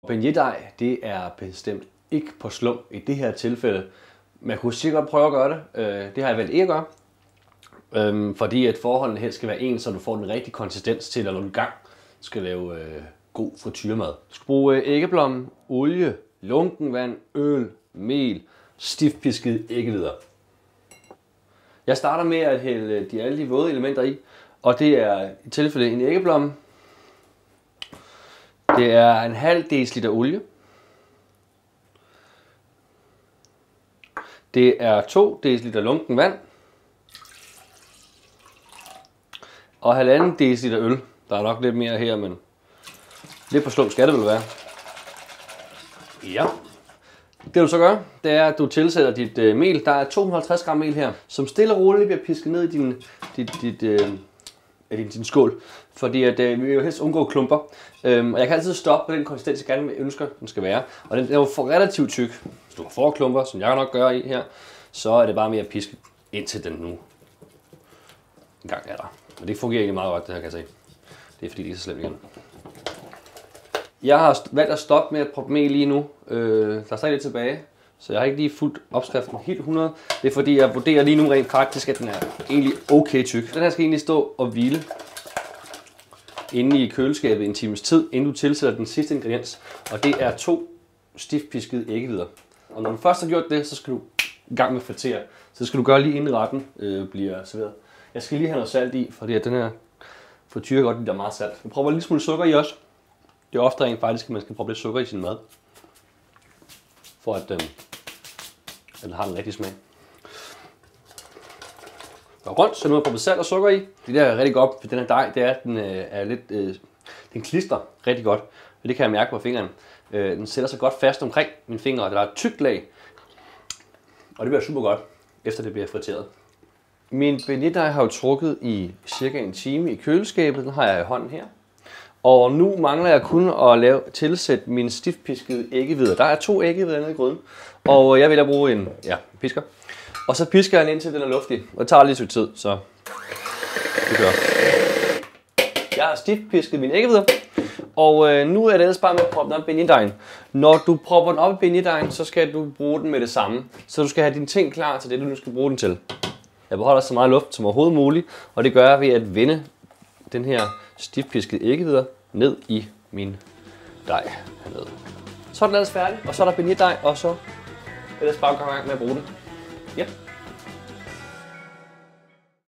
Beignet-dej, det er bestemt ikke på slum i det her tilfælde. Man kunne sikkert godt prøve at gøre det. Det har jeg valgt ikke at gøre. Fordi at forholdene helst skal være ens, så du får den rigtige konsistens til, når du gang skal lave god frityremad. Du skal bruge æggeblomme, olie, lunken vand, øl, mel, stift pisket æggehvider. Jeg starter med at hælde alle de våde elementer i, og det er i tilfælde en æggeblomme. Det er en halv deciliter olie. Det er 2 deciliter lunken vand. Og 1,5 deciliter øl. Der er nok lidt mere her, men lidt på slum skal det vel være. Ja. Det du så gør, det er, at du tilsætter dit mel. Der er 250 gram mel her, som stille og roligt bliver pisket ned i din skål. Fordi at, vi vil jo helst undgå klumper. Og jeg kan altid stoppe på den konsistens, jeg gerne ønsker, den skal være. Og den er jo for relativt tyk. Hvis du har få klumper, som jeg nok gør i her, så er det bare mere at piske, indtil den nu engang er der. Og det fungerer egentlig meget godt, det her kan jeg se. Det er fordi, det er så slemt igen. Jeg har valgt at stoppe med at proppe mel lige nu. Der er stadig lidt tilbage, så jeg har ikke lige fulgt opskriften helt 100. Det er fordi, jeg vurderer lige nu rent faktisk, at den er egentlig okay tyk. Den her skal egentlig stå og hvile inde i køleskabet en times tid, inden du tilsætter den sidste ingrediens. Og det er 2 stift piskede æggehvider. Og når du først har gjort det, så skal du i gang med at fritere. Så det skal du gøre lige inden retten bliver serveret. Jeg skal lige have noget salt i, fordi at den her frityre godt lide, der er meget salt. Jeg prøver lige smule sukker i også. Det er ofte rent faktisk, at man skal prøve lidt sukker i sin mad, for at den har den rigtige smag. Gå rundt, så nu har jeg proppet salt og sukker i. Det der er rigtig godt for den her dej, det er, at den er lidt, den klister rigtig godt. Og det kan jeg mærke på fingeren. Den sætter sig godt fast omkring mine fingre, og der er et tykt lag. Og det bliver super godt, efter det bliver friteret. Min beignet-dej har jo trukket i cirka en time i køleskabet. Den har jeg i hånden her. Og nu mangler jeg kun at tilsætte min stiftpiskede æggehvider. Der er 2 æggehvider nede i gryden. Og jeg vil bruge en pisker. Og så pisker jeg den indtil den er luftig. Og det tager lidt tid, så det gør. Jeg har stiftpisket mine æggehvider. Og nu er det ellers bare med at proppe den op i beignet-dejen. Når du propper den op i beignet-dejen, så skal du bruge den med det samme. Så du skal have dine ting klar til det, du nu skal bruge den til. Jeg beholder så meget luft som overhovedet muligt, og det gør jeg ved at vende den her stiftpiskede æggehvider ned i min dej hernede. Så er den ellers færdig, og så er der beignet-dej, og så ellers bare gå i gang med at bruge den. Ja.